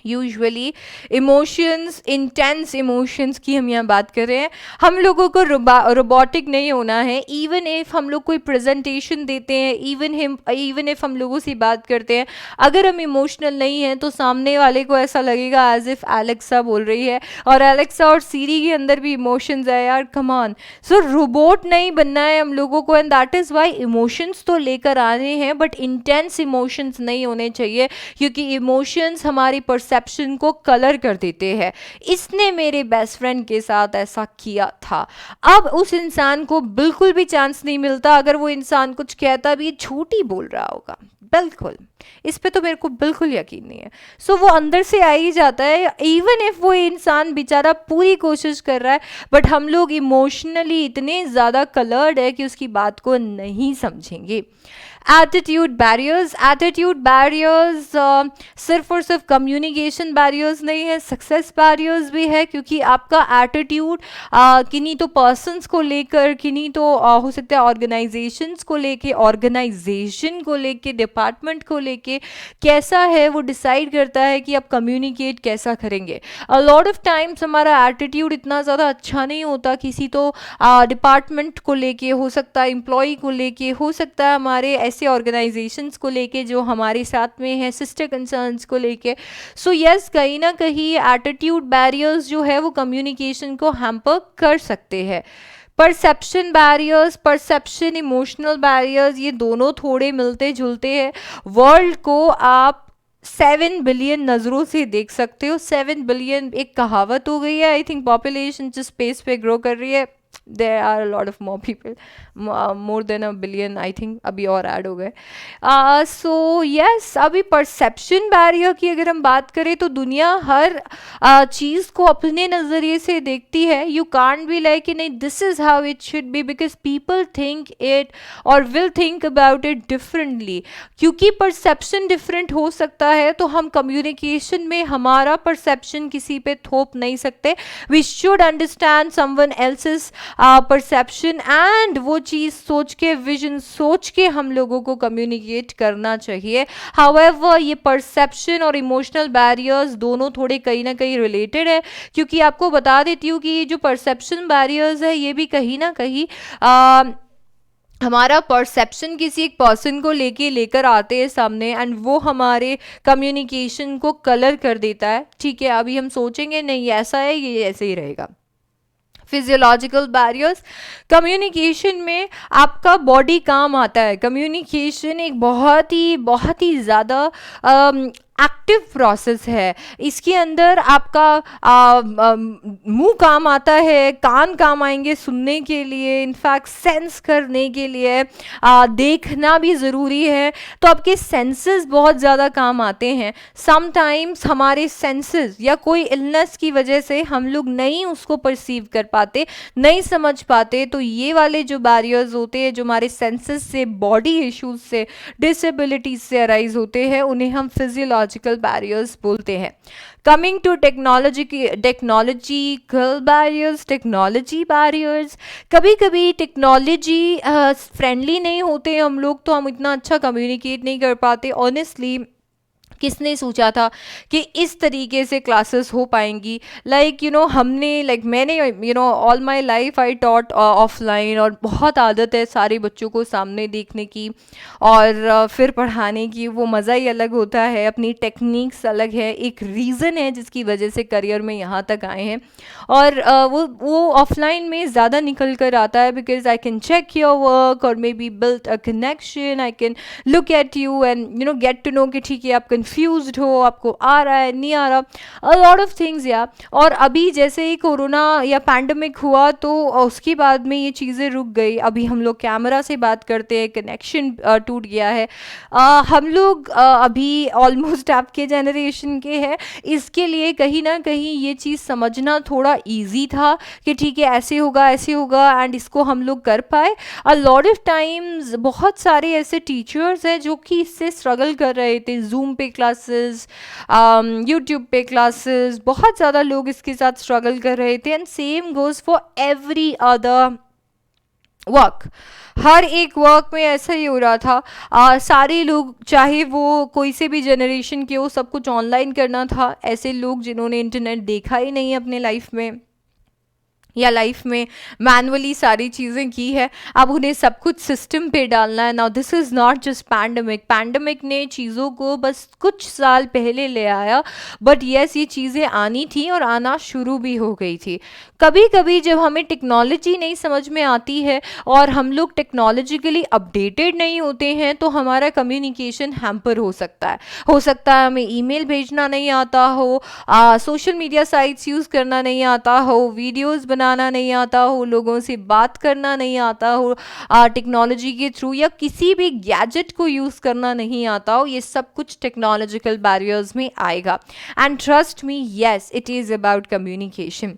यूजुअली इमोशंस, इंटेंस इमोशंस की हम यहाँ बात कर रहे हैं। हम लोगों को रोबोटिक नहीं होना है। इवन इफ हम लोग कोई प्रेजेंटेशन देते हैं, इवन इफ हम लोगों से बात करते हैं, अगर हम इमोशनल नहीं हैं तो सामने वाले को ऐसा लगेगा एज इफ एलेक्सा बोल रही है, और एलेक्सा और सीरी के अंदर भी इमोशंस है यार, कम ऑन। सो रोबोट नहीं बनना है हम लोगों को, and that is why emotions तो लेकर आने हैं बट इंटेंस इमोशंस नहीं होने चाहिए, क्योंकि इमोशंस हमारी परसेप्शन को कलर कर देते हैं। इसने मेरे बेस्ट फ्रेंड के साथ ऐसा किया था, अब उस इंसान को बिल्कुल भी चांस नहीं मिलता। अगर वो इंसान कुछ कहता भी झूठ ही बोल रहा होगा, बिल्कुल, इस पे तो मेरे को बिल्कुल यकीन नहीं है। सो वो अंदर से आ ही जाता है, इवन इफ वो इंसान बेचारा पूरी कोशिश कर रहा है, बट हम लोग इमोशनली इतने ज़्यादा कलर्ड है कि उसकी बात को नहीं समझेंगे। एटीट्यूड बैरियर्स सिर्फ और सिर्फ कम्युनिकेशन बैरियर्स नहीं है, सक्सेस बैरियर्स भी है, क्योंकि आपका एटीट्यूड किन्हीं तो पर्सन्स को लेकर, किन्हीं तो हो सकता है ऑर्गेनाइजेशंस को लेके, ऑर्गेनाइजेशन को लेके, डिपार्टमेंट को लेके कैसा है वो डिसाइड करता है कि आप कम्युनिकेट कैसा करेंगे। अ लॉट ऑफ टाइम्स हमारा एटीट्यूड इतना ज़्यादा अच्छा नहीं होता, किसी तो डिपार्टमेंट को लेके हो सकता है, एम्प्लॉय को लेके हो सकता है, हमारे ऐसे ऑर्गेनाइजेशंस को लेके जो हमारे साथ में है, सिस्टर कंसर्न्स को लेके। सो यस, कहीं ना कहीं एटीट्यूड बैरियर्स जो है वो कम्युनिकेशन को हैम्पर कर सकते हैं। Perception barriers, perception, emotional barriers, ये दोनों थोड़े मिलते जुलते हैं। वर्ल्ड को आप 7 बिलियन नज़रों से देख सकते हो। 7 बिलियन एक कहावत हो गई है, आई थिंक पॉपुलेशन जिस स्पेस पे ग्रो कर रही है, there are a lot of more people, more than a billion I think, अभी और ऐड हो गए। सो यस, अभी परसेप्शन बैरियर की अगर हम बात करें तो दुनिया हर चीज़ को अपने नज़रिए से देखती है। यू कांट बी लाइक नहीं this is how it should be, because people think it और will think about it differently. क्योंकि परसेप्शन डिफरेंट हो सकता है तो हम कम्युनिकेशन में हमारा परसेप्शन किसी पे थोप नहीं सकते। We should understand someone else's perception and वो चीज़ सोच के, विजन सोच के हम लोगों को कम्युनिकेट करना चाहिए। हाउएवर ये परसेप्शन और इमोशनल बैरियर्स दोनों थोड़े कहीं ना कहीं रिलेटेड है, क्योंकि आपको बता देती हूँ कि ये जो परसेप्शन बैरियर्स है ये भी कहीं ना कहीं हमारा परसेप्शन किसी एक पर्सन को लेकर आते हैं सामने, एंड वो हमारे कम्युनिकेशन को कलर कर देता है। ठीक है, अभी हम सोचेंगे नहीं ऐसा है, ये ऐसे ही रहेगा। फिजियोलॉजिकल बैरियर्स, कम्युनिकेशन में आपका बॉडी काम आता है। कम्युनिकेशन एक बहुत ही ज़्यादा एक्टिव प्रोसेस है। इसके अंदर आपका मुंह काम आता है, कान काम आएंगे सुनने के लिए, इनफैक्ट सेंस करने के लिए, देखना भी ज़रूरी है। तो आपके सेंसेस बहुत ज़्यादा काम आते हैं। समटाइम्स हमारे सेंसेस या कोई इलनेस की वजह से हम लोग नहीं उसको परसीव कर पाते, नहीं समझ पाते। तो ये वाले जो बैरियर्स होते हैं जो हमारे सेंसेस से, बॉडी इश्यूज से, डिसेबिलिटीज से अराइज होते हैं, उन्हें हम फिजियोलॉजिकल बैरियर्स बोलते हैं। कमिंग टू टेक्नोलॉजी बैरियर्स, कभी कभी टेक्नोलॉजी फ्रेंडली नहीं होते हम लोग, तो हम इतना अच्छा कम्युनिकेट नहीं कर पाते। ऑनेस्टली किसने सोचा था कि इस तरीके से क्लासेस हो पाएंगी? मैंने all my life I taught offline, और बहुत आदत है सारे बच्चों को सामने देखने की और फिर पढ़ाने की। वो मज़ा ही अलग होता है, अपनी टेक्निक्स अलग है, एक रीज़न है जिसकी वजह से करियर में यहाँ तक आए हैं। और वो ऑफलाइन में ज़्यादा निकल कर आता है, because I can check your work और may be build a connection, I can look at you and get to know कि ठीक है आप कंफ्यूज्ड हो, आपको आ रहा है नहीं आ रहा, अ लॉट ऑफ थिंग्स या। और अभी जैसे ही कोरोना या पैंडमिक हुआ तो उसके बाद में ये चीज़ें रुक गई। अभी हम लोग कैमरा से बात करते हैं, कनेक्शन टूट गया है। हम लोग अभी ऑलमोस्ट आपके जनरेशन के हैं, इसके लिए कहीं ना कहीं ये चीज़ समझना थोड़ा ईजी था कि ठीक है ऐसे होगा एंड इसको हम लोग कर पाए। अ लॉट ऑफ टाइम्स बहुत सारे ऐसे टीचर्स हैं जो कि इससे स्ट्रगल कर रहे थे, जूम पे क्लासेस, यूट्यूब पे क्लासेस, बहुत ज़्यादा लोग इसके साथ स्ट्रगल कर रहे थे। And same goes for every other work. हर एक वर्क में ऐसा ही हो रहा था। सारे लोग, चाहे वो कोई से भी जनरेशन के हो, सब कुछ ऑनलाइन करना था। ऐसे लोग जिन्होंने इंटरनेट देखा ही नहीं अपने लाइफ में या लाइफ में मैनुअली सारी चीज़ें की है, अब उन्हें सब कुछ सिस्टम पे डालना है। Now this is not just pandemic ने चीज़ों को बस कुछ साल पहले ले आया, बट येस ये चीज़ें आनी थी और आना शुरू भी हो गई थी। कभी कभी जब हमें टेक्नोलॉजी नहीं समझ में आती है और हम लोग टेक्नोलॉजिकली अपडेटेड नहीं होते हैं तो हमारा कम्युनिकेशन हैम्पर हो सकता है हमें ईमेल भेजना नहीं आता हो, सोशल मीडिया साइट्स यूज़ करना नहीं आता हो, वीडियोज़ बनाना नहीं आता हो, लोगों से बात करना नहीं आता हो टेक्नोलॉजी के थ्रू, या किसी भी गैजेट को यूज़ करना नहीं आता हो। ये सब कुछ टेक्नोलॉजिकल बैरियर्स में आएगा। And trust me, yes it is about communication.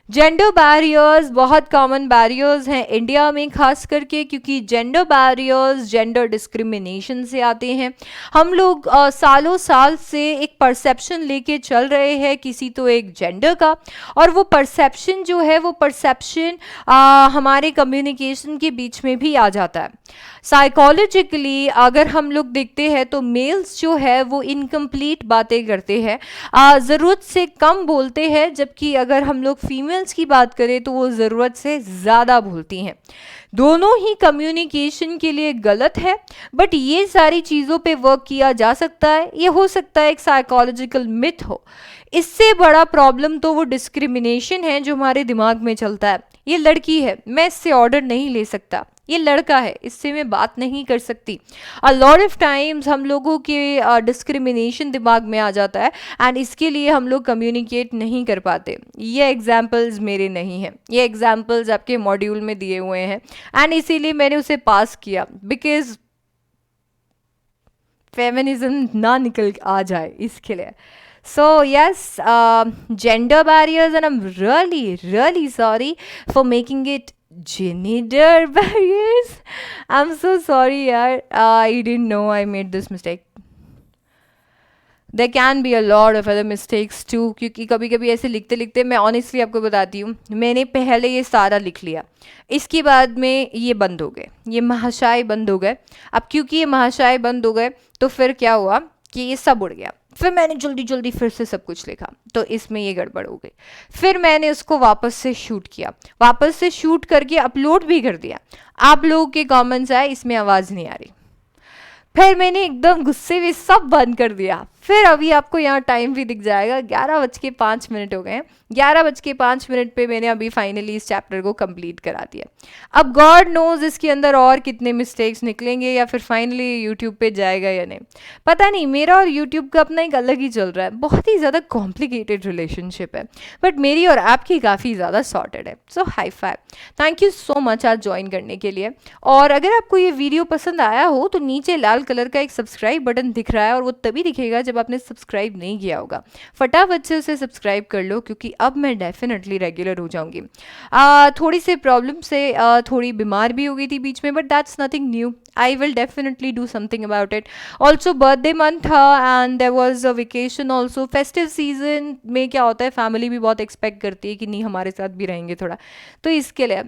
Gender barriers बहुत कॉमन बैरियर्स हैं इंडिया में खास करके, क्योंकि जेंडर बैरियर्स जेंडर डिस्क्रिमिनेशन से आते हैं। हम लोग सालों साल से एक परसेप्शन लेके चल रहे हैं किसी तो एक जेंडर का, और वो परसेप्शन जो है वो परसेप्शन हमारे कम्युनिकेशन के बीच में भी आ जाता है। साइकोलॉजिकली अगर हम लोग देखते हैं तो मेल्स जो है वो इनकम्प्लीट बातें करते हैं, ज़रूरत से कम बोलते हैं, जबकि अगर हम लोग फीमेल्स की बात करें तो वो ज़रूरत से ज़्यादा बोलती हैं। दोनों ही कम्युनिकेशन के लिए गलत है, बट ये सारी चीज़ों पे वर्क किया जा सकता है। ये हो सकता है एक साइकोलॉजिकल मिथ हो। इससे बड़ा प्रॉब्लम तो वो डिस्क्रिमिनेशन है जो हमारे दिमाग में चलता है। ये लड़की है, मैं इससे ऑर्डर नहीं ले सकता, ये लड़का है, इससे मैं बात नहीं कर सकती। अ लॉट ऑफ टाइम्स हम लोगों के डिस्क्रिमिनेशन दिमाग में आ जाता है, एंड इसके लिए हम लोग कम्युनिकेट नहीं कर पाते। ये एग्जाम्पल्स मेरे नहीं हैं, ये एग्जाम्पल्स आपके मॉड्यूल में दिए हुए हैं, एंड इसीलिए मैंने उसे पास किया, बिकॉज फेमिनिज्म ना निकल आ जाए इसके लिए। So yes, gender barriers, and I'm really sorry for making it gender barriers. I'm so sorry, yaar. I didn't know I made this mistake. There can be a lot of other mistakes too, क्योंकि कभी कभी ऐसे लिखते लिखते मैं ऑनेस्टली आपको बताती हूँ, मैंने पहले ये सारा लिख लिया, इसके बाद में ये बंद हो गए, ये महाशय बंद हो गए। अब क्योंकि ये महाशय बंद हो गए तो फिर क्या हुआ कि ये सब उड़ गया। फिर मैंने जल्दी जल्दी फिर से सब कुछ लिखा, तो इसमें ये गड़बड़ हो गई। फिर मैंने उसको वापस से शूट किया, वापस से शूट करके अपलोड भी कर दिया। आप लोगों के कमेंट्स आए इसमें आवाज़ नहीं आ रही, फिर मैंने एकदम गुस्से में सब बंद कर दिया। फिर अभी आपको यहाँ टाइम भी दिख जाएगा, 11:05 हो गए हैं। 11:05 पे मैंने अभी फाइनली इस चैप्टर को कंप्लीट करा दिया। अब गॉड नोज इसके अंदर और कितने मिस्टेक्स निकलेंगे, या फिर फाइनली यूट्यूब पे जाएगा या नहीं पता नहीं। मेरा और यूट्यूब का अपना एक अलग ही चल रहा है, बहुत ही ज़्यादा कॉम्प्लिकेटेड रिलेशनशिप है, बट मेरी और आपकी काफ़ी ज़्यादा सॉर्टेड है। So high five, thank you so much आज ज्वाइन करने के लिए। और अगर आपको ये वीडियो पसंद आया हो तो नीचे लाल कलर का एक सब्सक्राइब बटन दिख रहा है, और वो तभी दिखेगा जब आपने सब्सक्राइब नहीं किया होगा। फटाफट से उसे सब्सक्राइब कर लो, क्योंकि अब मैं डेफिनेटली रेगुलर हो जाऊंगी। थोड़ी सी प्रॉब्लम से थोड़ी बीमार भी हो गई थी बीच में, but that's nothing new. I will definitely do something about it. Also birthday month था and there was a vacation also. Festive season में क्या होता है, फैमिली भी बहुत एक्सपेक्ट करती है कि नहीं हमारे साथ भी रहेंगे थोड़ा, तो इसके लिए।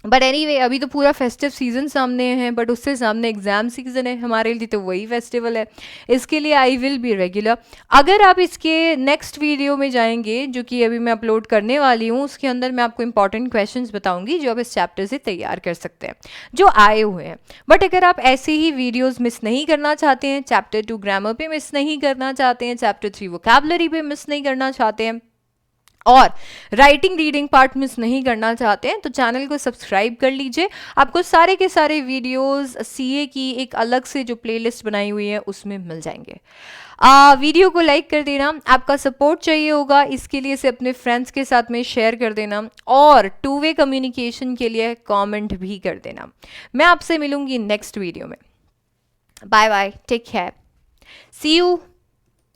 बट एनीवे अभी तो पूरा फेस्टिव सीजन सामने है, बट उससे सामने एग्जाम सीजन है हमारे लिए, तो वही फेस्टिवल है। इसके लिए आई विल बी रेगुलर। अगर आप इसके नेक्स्ट वीडियो में जाएंगे जो कि अभी मैं अपलोड करने वाली हूँ, उसके अंदर मैं आपको इंपॉर्टेंट क्वेश्चंस बताऊंगी जो आप इस चैप्टर से तैयार कर सकते हैं, जो आए हुए हैं। बट अगर आप ऐसे ही वीडियोज़ मिस नहीं करना चाहते हैं, चैप्टर 2 ग्रामर पे मिस नहीं करना चाहते हैं, चैप्टर 3 वोकैबुलरी पे मिस नहीं करना चाहते हैं, और राइटिंग रीडिंग पार्ट मिस नहीं करना चाहते हैं, तो चैनल को सब्सक्राइब कर लीजिए। आपको सारे के सारे वीडियोस सीए की एक अलग से जो प्लेलिस्ट बनाई हुई है उसमें मिल जाएंगे। वीडियो को लाइक कर देना, आपका सपोर्ट चाहिए होगा, इसके लिए इसे अपने फ्रेंड्स के साथ में शेयर कर देना, और टू वे कम्युनिकेशन के लिए कमेंट भी कर देना। मैं आपसे मिलूंगी नेक्स्ट वीडियो में। Bye bye, take care, see you.